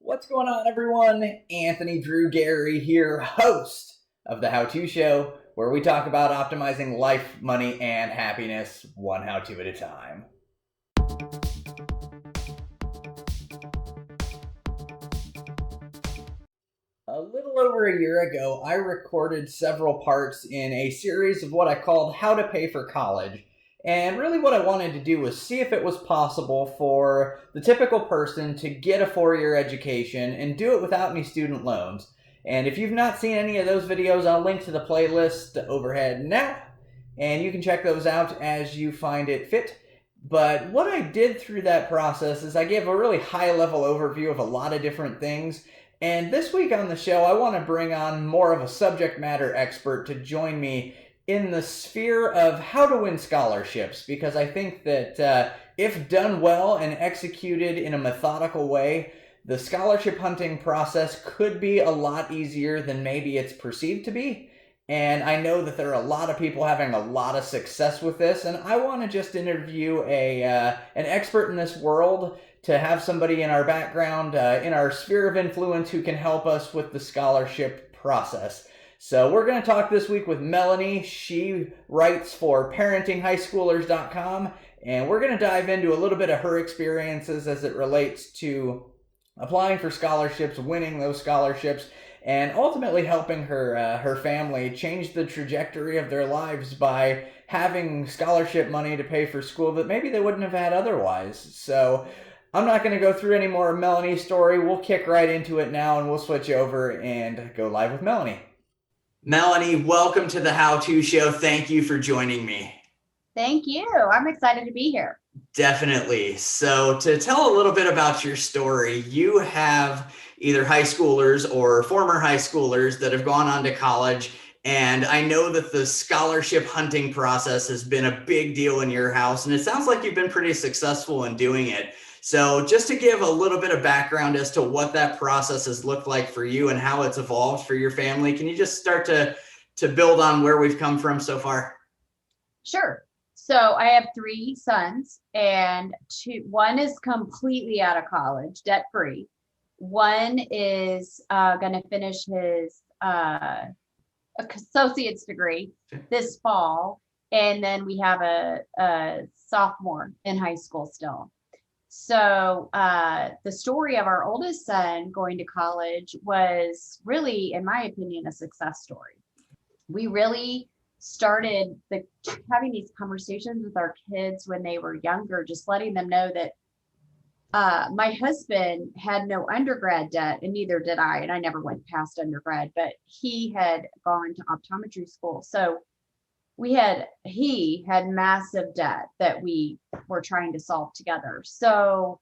What's going on, everyone? Anthony Drew Gary here, host of the How To Show, where we talk about optimizing life, money, and happiness one how to at a time. A little over a year ago, I recorded several parts in a series of what I called How to Pay for College. And really, what I wanted to do was see if it was possible for the typical person to get a 4 year education and do it without any student loans. And if you've not seen any of those videos, I'll link to the playlist overhead now, and you can check those out as you find it fit. But what I did through that process is I gave a really high level overview of a lot of different things. And this week on the show, I want to bring on more of a subject matter expert to join me in the sphere of how to win scholarships, because I think that if done well and executed in a methodical way, the scholarship hunting process could be a lot easier than maybe it's perceived to be. And I know that there are a lot of people having a lot of success with this, and I want to just interview an expert in this world, to have somebody in our background, in our sphere of influence, who can help us with the scholarship process. So we're going to talk this week with Melanie. She writes for parentinghighschoolers.com, and we're going to dive into a little bit of her experiences as it relates to applying for scholarships, winning those scholarships, and ultimately helping her family change the trajectory of their lives by having scholarship money to pay for school that maybe they wouldn't have had otherwise. So I'm not going to go through any more Melanie's story. We'll kick right into it now, and we'll switch over and go live with Melanie. Melanie, welcome to the How To Show. Thank you for joining me. Thank you. I'm excited to be here. Definitely. So to tell a little bit about your story, you have either high schoolers or former high schoolers that have gone on to college. And I know that the scholarship hunting process has been a big deal in your house, and it sounds like you've been pretty successful in doing it. So just to give a little bit of background as to what that process has looked like for you and how it's evolved for your family, can you just start to build on where we've come from so far? Sure. So I have three sons, and one is completely out of college, debt free. One is going to finish his associate's degree this fall. And then we have a sophomore in high school still. So the story of our oldest son going to college was really, in my opinion, a success story. We really started having these conversations with our kids when they were younger, just letting them know that my husband had no undergrad debt, and neither did I. And I never went past undergrad, but he had gone to optometry school. So he had massive debt that we were trying to solve together. So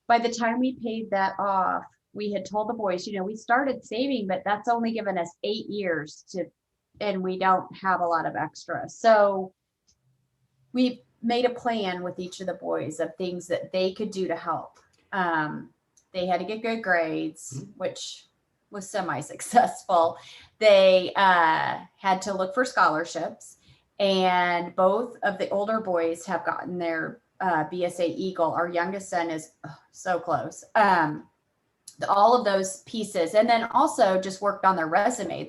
by the time we paid that off, we had told the boys, we started saving, but that's only given us 8 years and we don't have a lot of extra. So we made a plan with each of the boys of things that they could do to help. They had to get good grades, which was semi-successful. They had to look for scholarships, and both of the older boys have gotten their BSA Eagle. Our youngest son is so close. All of those pieces, and then also just worked on their resume,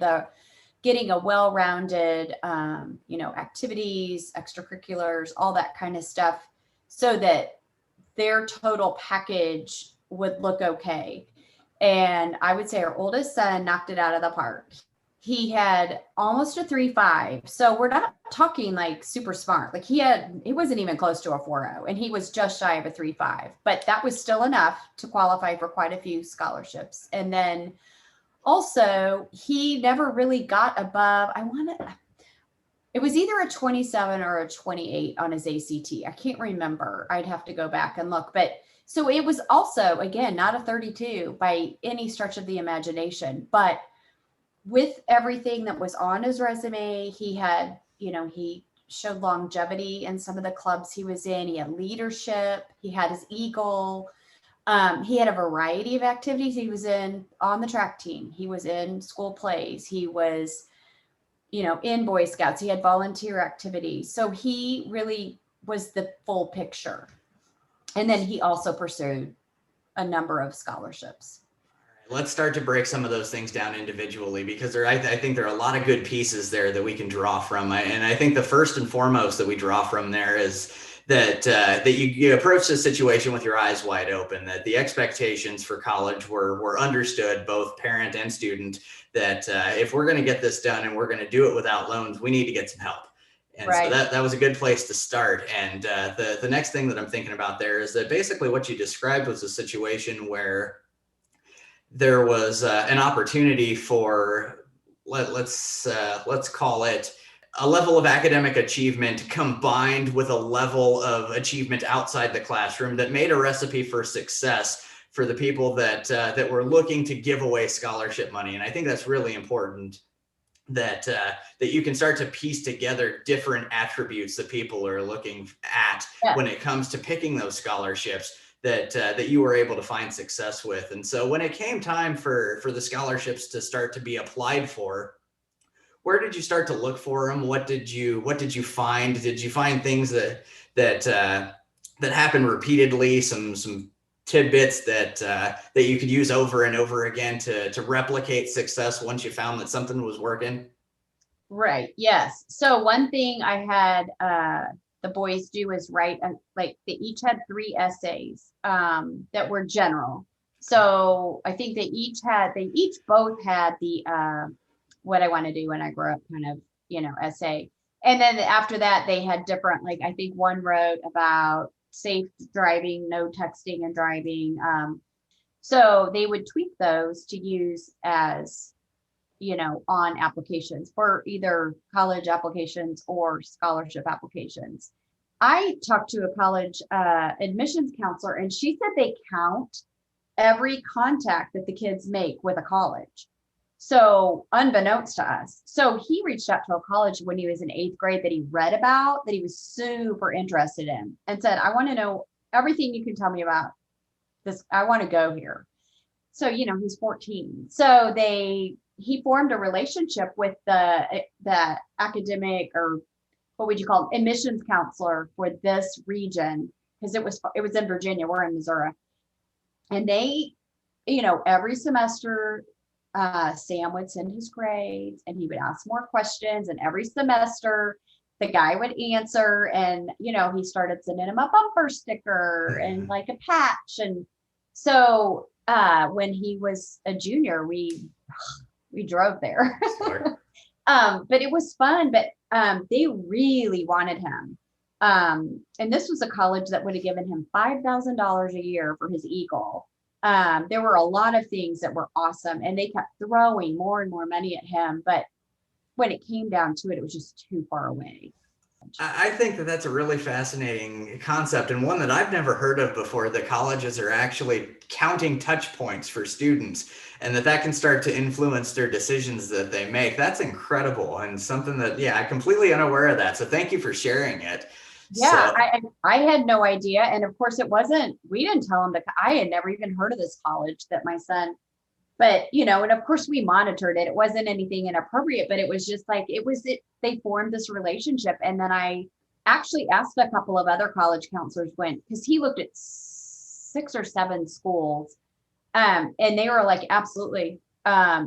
getting a well-rounded, activities, extracurriculars, all that kind of stuff, so that their total package would look okay. And I would say our oldest son knocked it out of the park. He had almost a 3.5. So we're not talking like super smart. Like he wasn't even close to a 4.0, and he was just shy of a 3.5, but that was still enough to qualify for quite a few scholarships. And then also, he never really got above, it was either a 27 or a 28 on his ACT. I can't remember. I'd have to go back and look. But so it was also, again, not a 32 by any stretch of the imagination. But with everything that was on his resume, he had, he showed longevity in some of the clubs he was in. He had leadership. He had his Eagle. He had a variety of activities. He was on the track team. He was in school plays. He was, in Boy Scouts. He had volunteer activities. So he really was the full picture. And then he also pursued a number of scholarships. Let's start to break some of those things down individually, because I think there are a lot of good pieces there that we can draw from. And I think the first and foremost that we draw from there is that you approach the situation with your eyes wide open, that the expectations for college were understood, both parent and student, that if we're going to get this done and we're going to do it without loans, we need to get some help. And so Right. that was a good place to start. And the next thing that I'm thinking about there is that basically what you described was a situation where there was an opportunity for let's call it a level of academic achievement combined with a level of achievement outside the classroom that made a recipe for success for the people that were looking to give away scholarship money. And I think that's really important, that you can start to piece together different attributes that people are looking at Yeah. when it comes to picking those scholarships that you were able to find success with. And so when it came time for the scholarships to start to be applied for, where did you start to look for them? What did you find? Did you find things that happened repeatedly? Some tidbits that you could use over and over again to replicate success once you found that something was working? Right. Yes. So one thing I had the boys do is write like they each had 3 essays that were general. So I think they each both had the what I want to do when I grow up kind of, essay. And then after that they had different, like I think one wrote about safe driving, no texting and driving. So they would tweak those to use as on applications for either college applications or scholarship applications. I talked to a college admissions counselor, and she said they count every contact that the kids make with a college. So, unbeknownst to us, so he reached out to a college when he was in 8th grade that he read about, that he was super interested in, and said, I want to know everything you can tell me about this. I want to go here. So, he's 14. So he formed a relationship with the academic, or what would you call it, admissions counselor for this region, because it was in Virginia. We're in Missouri. And they, every semester, Sam would send his grades and he would ask more questions. And every semester, the guy would answer. And, he started sending him a bumper sticker and like a patch. And so when he was a junior, we drove there. But it was fun, but they really wanted him. And this was a college that would have given him $5,000 a year for his Eagle. There were a lot of things that were awesome, and they kept throwing more and more money at him. But when it came down to it, it was just too far away. I think that that's a really fascinating concept, and one that I've never heard of before, that colleges are actually counting touch points for students, and that can start to influence their decisions that they make. That's incredible, and something that, yeah, I'm completely unaware of that. So thank you for sharing it. Yeah, So I had no idea. And of course we didn't tell him I had never even heard of this college that my son, but and of course we monitored it. It wasn't anything inappropriate, but it was just like, they formed this relationship. And then I actually asked a couple of other college counselors because he looked at 6 or 7 schools. And they were like, absolutely.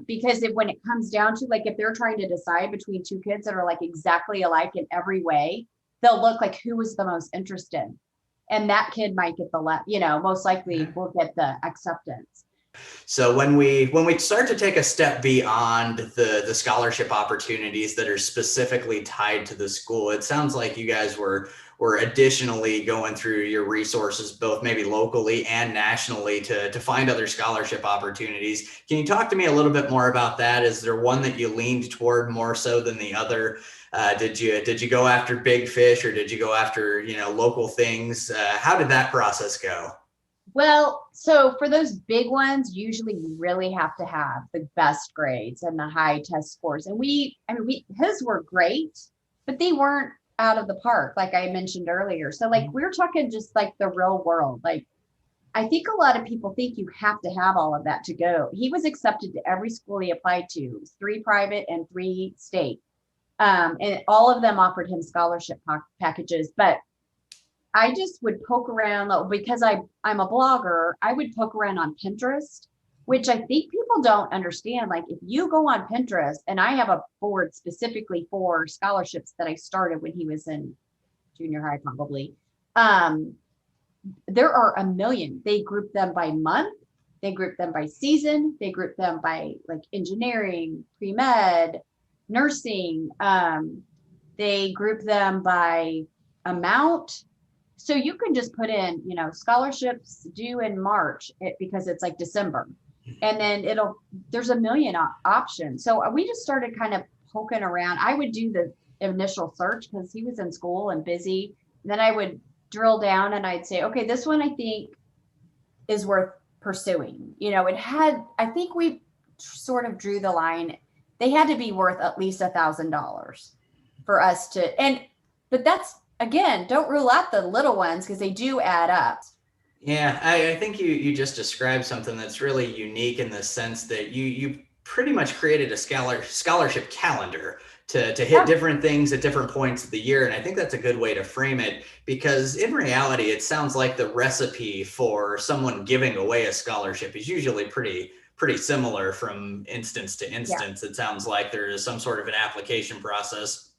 Because when it comes down to, like, if they're trying to decide between 2 kids that are like exactly alike in every way, they'll look like who was the most interested. And that kid might get most likely will get the acceptance. So when we start to take a step beyond the scholarship opportunities that are specifically tied to the school, it sounds like you guys were additionally going through your resources, both maybe locally and nationally, to find other scholarship opportunities. Can you talk to me a little bit more about that? Is there one that you leaned toward more so than the other? Did you go after big fish, or did you go after local things? How did that process go? Well, so for those big ones, usually you really have to have the best grades and the high test scores. And his were great, but they weren't out of the park, like I mentioned earlier. So like, we're talking just like the real world. Like, I think a lot of people think you have to have all of that to go. He was accepted to every school he applied to. It was 3 private and 3 state. And all of them offered him scholarship packages, but I just would poke around because I'm a blogger. I would poke around on Pinterest which I think people don't understand. Like if you go on Pinterest, and I have a board specifically for scholarships that I started when he was in junior high, probably. Um, there are a million. They group them by month, they group them by season, they group them by like engineering, pre-med, nursing. They group them by amount. So you can just put in, scholarships due in March because it's like December. And then there's a million options. So we just started kind of poking around. I would do the initial search because he was in school and busy. And then I would drill down and I'd say, okay, this one I think is worth pursuing. I think we sort of drew the line. They had to be worth at least $1,000 for us but that's, again, don't rule out the little ones because they do add up. Yeah, I think you just described something that's really unique in the sense that you pretty much created a scholarship calendar to hit different things at different points of the year. And I think that's a good way to frame it, because in reality, it sounds like the recipe for someone giving away a scholarship is usually pretty similar from instance to instance. Yeah. It sounds like there is some sort of an application process,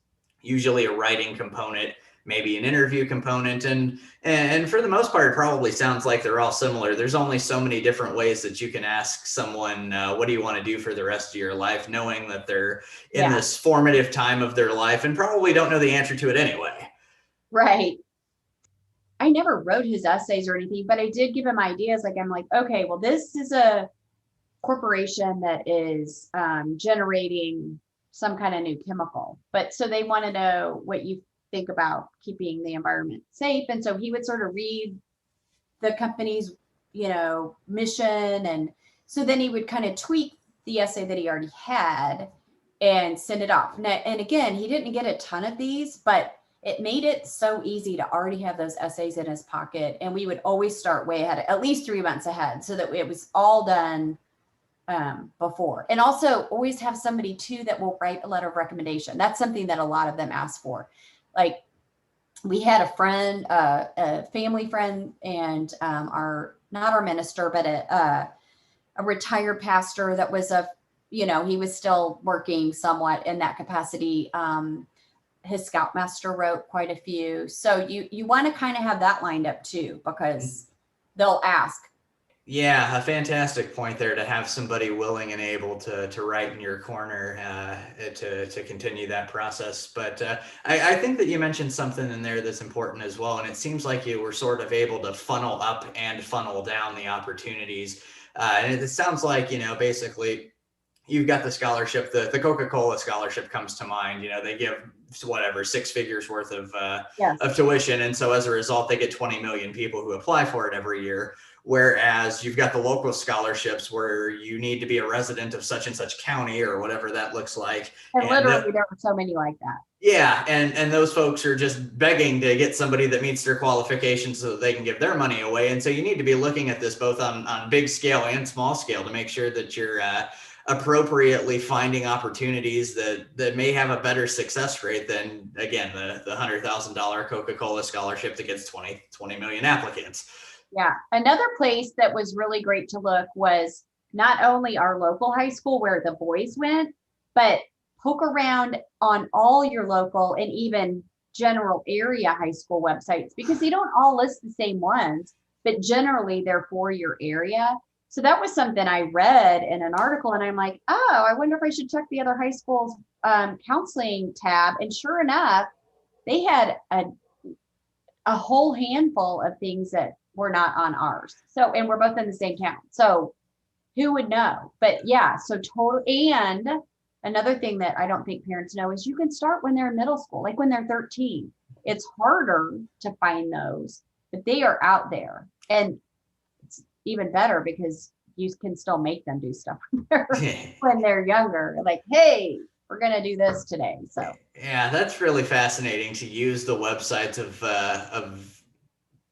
usually a writing component, maybe an interview component, and for the most part, it probably sounds like they're all similar. There's only so many different ways that you can ask someone, what do you want to do for the rest of your life, knowing that they're in this formative time of their life and probably don't know the answer to it anyway. Right. I never wrote his essays or anything, but I did give him ideas. Like, I'm like, okay, well, this is a corporation that is generating some kind of new chemical. But so they want to know what you think about keeping the environment safe. And so he would sort of read the company's, mission. And so then he would kind of tweak the essay that he already had and send it off. And again, he didn't get a ton of these, but it made it so easy to already have those essays in his pocket. And we would always start way ahead, at least 3 months ahead, so that it was all done before. And also always have somebody too that will write a letter of recommendation. That's something that a lot of them ask for. Like we had a friend, a family friend, and not our minister, but a retired pastor that was he was still working somewhat in that capacity. His scoutmaster wrote quite a few. So you want to kind of have that lined up too, because they'll ask. Yeah, a fantastic point there, to have somebody willing and able to write in your corner to continue that process. But I think that you mentioned something in there that's important as well. And it seems like you were sort of able to funnel up and funnel down the opportunities. And it sounds like, basically you've got the scholarship, the Coca-Cola scholarship comes to mind. They give whatever 6 figures worth of tuition. And so as a result, they get 20 million people who apply for it every year. Whereas you've got the local scholarships where you need to be a resident of such and such county or whatever that looks like. And literally there were so many like that. Yeah. And those folks are just begging to get somebody that meets their qualifications so that they can give their money away. And so you need to be looking at this both on big scale and small scale to make sure that you're appropriately finding opportunities that may have a better success rate than, again, the $100,000 Coca-Cola scholarship that gets 20 million applicants. Yeah. Another place that was really great to look was not only our local high school where the boys went, but poke around on all your local and even general area high school websites, because they don't all list the same ones, but generally they're for your area. So that was something I read in an article, and I'm like, oh, I wonder if I should check the other high schools counseling tab. And sure enough, they had a whole handful of things that were not on ours. So, and we're both in the same town. So who would know? But yeah, so total. And another thing that I don't think parents know is you can start when they're in middle school, like when they're 13. It's harder to find those, but they are out there. And it's even better because you can still make them do stuff when they're younger. Like, hey, we're going to do this today. So yeah, that's really fascinating to use the websites of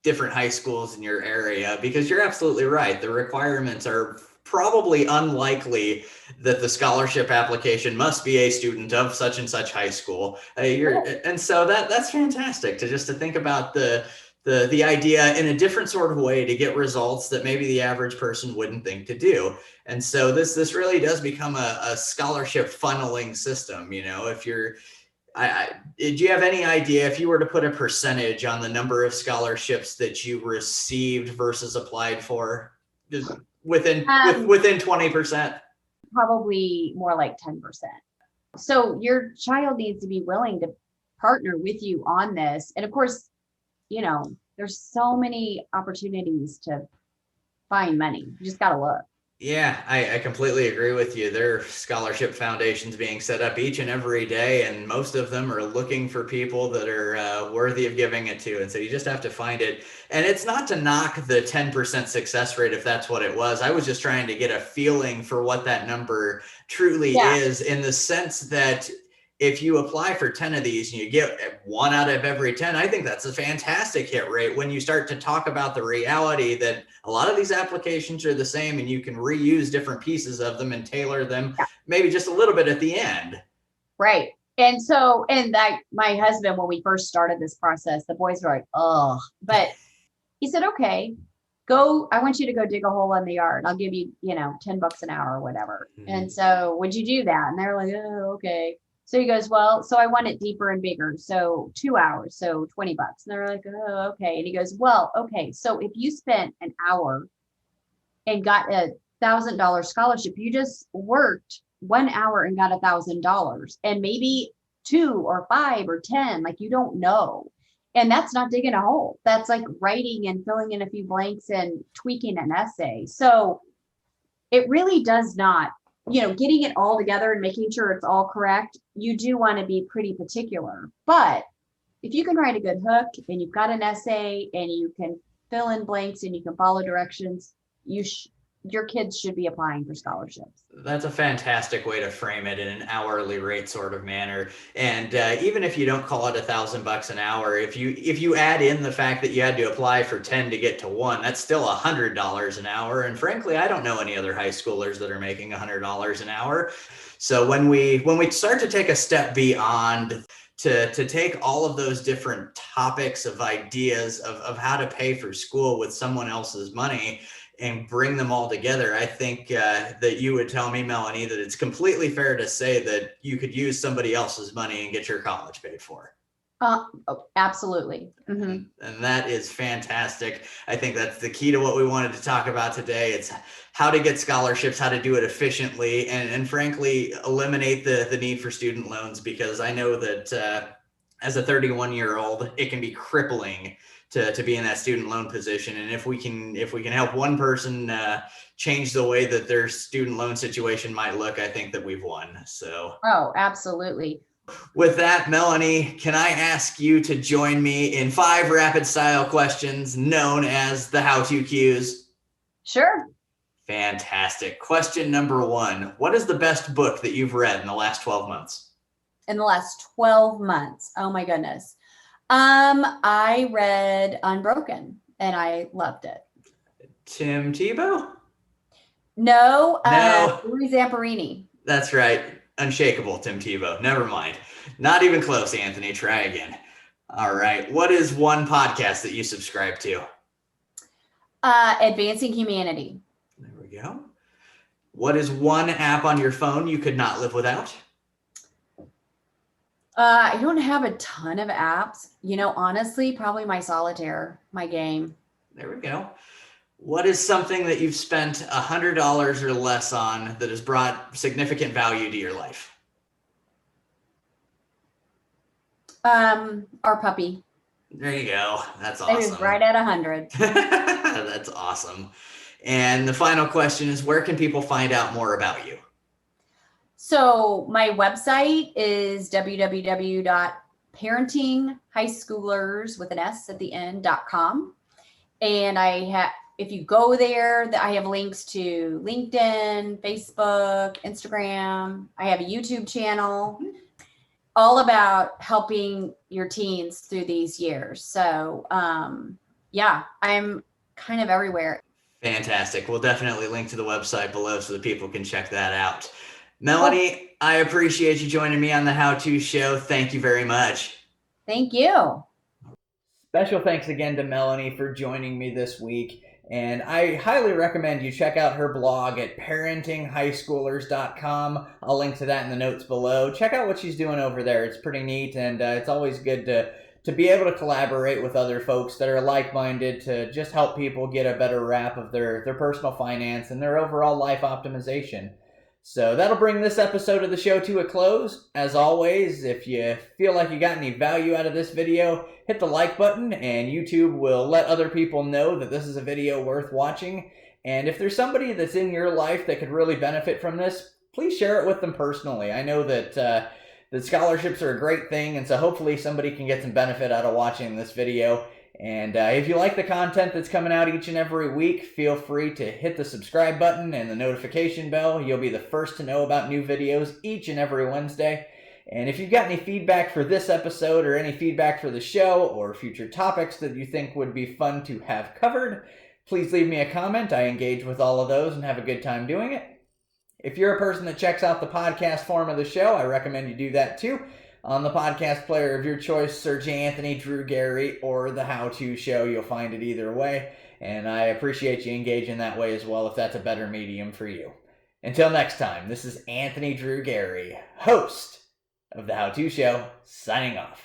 different high schools in your area, because you're absolutely right. The requirements are probably unlikely that the scholarship application must be a student of such and such high school. And so that's fantastic to think about the the idea in a different sort of way to get results that maybe the average person wouldn't think to do. And so this really does become a scholarship funneling system. If you're, did you have any idea if you were to put a percentage on the number of scholarships that you received versus applied for? Just within 20%? Probably more like 10%. So your child needs to be willing to partner with you on this. And of course, there's so many opportunities to find money. You just got to look. Yeah, I completely agree with you. There are scholarship foundations being set up each and every day, and most of them are looking for people that are worthy of giving it to. And so you just have to find it. And it's not to knock the 10% success rate if that's what it was. I was just trying to get a feeling for what that number truly is, in the sense that if you apply for 10 of these and you get 1 out of every 10, I think that's a fantastic hit rate when you start to talk about the reality that a lot of these applications are the same and you can reuse different pieces of them and tailor them maybe just a little bit at the end. Right. And so, my husband, when we first started this process, the boys were like, oh, but he said, okay, go, I want you to go dig a hole in the yard. I'll give you, $10 an hour or whatever. Mm-hmm. And so would you do that? And they were like, oh, okay. So he goes, well, so I want it deeper and bigger. So 2 hours, so $20. And they're like, oh, okay. And he goes, well, okay. So if you spent an hour and got a $1,000 scholarship, you just worked 1 hour and got $1,000, and maybe 2 or 5 or 10, like you don't know. And that's not digging a hole. That's like writing and filling in a few blanks and tweaking an essay. So it really does not, getting it all together and making sure it's all correct, you do want to be pretty particular. But if you can write a good hook and you've got an essay and you can fill in blanks and you can follow directions, your kids should be applying for scholarships. That's a fantastic way to frame it in an hourly rate sort of manner. And even if you don't call it $1,000 an hour, if you add in the fact that you had to apply for 10 to get to 1, that's still $100 an hour. And frankly, I don't know any other high schoolers that are making $100 an hour. So when we start to take a step beyond to take all of those different topics of ideas of how to pay for school with someone else's money and bring them all together, I think that you would tell me, Melanie, that it's completely fair to say that you could use somebody else's money and get your college paid for. Absolutely. Mm-hmm. And that is fantastic. I think that's the key to what we wanted to talk about today. It's how to get scholarships, how to do it efficiently, and frankly, eliminate the need for student loans, because I know that as a 31-year-old, it can be crippling to be in that student loan position. And if we can help one person change the way that their student loan situation might look, I think that we've won. So. Oh, absolutely. With that, Melanie, can I ask you to join me in 5 rapid style questions known as the how-to cues? Sure. Fantastic. Question number 1. What is the best book that you've read in the last 12 months? In the last 12 months. Oh my goodness. I read Unbroken and I loved it. Tim Tebow? No. Louis Zamperini. That's right. Unshakable, Tim Tebow. Never mind. Not even close, Anthony. Try again. All right. What is one podcast that you subscribe to? Advancing Humanity. There we go. What is one app on your phone you could not live without? I don't have a ton of apps. Honestly, probably my solitaire, my game. There we go. What is something that you've spent $100 or less on that has brought significant value to your life? Our puppy. There you go. That's awesome. It was right at 100. That's awesome. And the final question is, where can people find out more about you? So my website is www.parentinghighschoolers.com. And if you go there, I have links to LinkedIn, Facebook, Instagram. I have a YouTube channel all about helping your teens through these years. So I'm kind of everywhere. Fantastic. We'll definitely link to the website below so that people can check that out. Melanie, I appreciate you joining me on the How To Show. Thank you very much. Thank you. Special thanks again to Melanie for joining me this week. And I highly recommend you check out her blog at parentinghighschoolers.com. I'll link to that in the notes below. Check out what she's doing over there. It's pretty neat, and it's always good to be able to collaborate with other folks that are like-minded to just help people get a better wrap of their personal finance and their overall life optimization. So that'll bring this episode of the show to a close. As always, if you feel like you got any value out of this video, hit the like button and YouTube will let other people know that this is a video worth watching. And if there's somebody that's in your life that could really benefit from this, please share it with them personally. I know that the scholarships are a great thing, and so hopefully somebody can get some benefit out of watching this video. And if you like the content that's coming out each and every week, feel free to hit the subscribe button and the notification bell. You'll be the first to know about new videos each and every Wednesday. And if you've got any feedback for this episode or any feedback for the show or future topics that you think would be fun to have covered, please leave me a comment. I engage with all of those and have a good time doing it. If you're a person that checks out the podcast form of the show, I recommend you do that too. On the podcast player of your choice, search Anthony Drew Gary or The How To Show. You'll find it either way. And I appreciate you engaging that way as well if that's a better medium for you. Until next time, this is Anthony Drew Gary, host of The How To Show, signing off.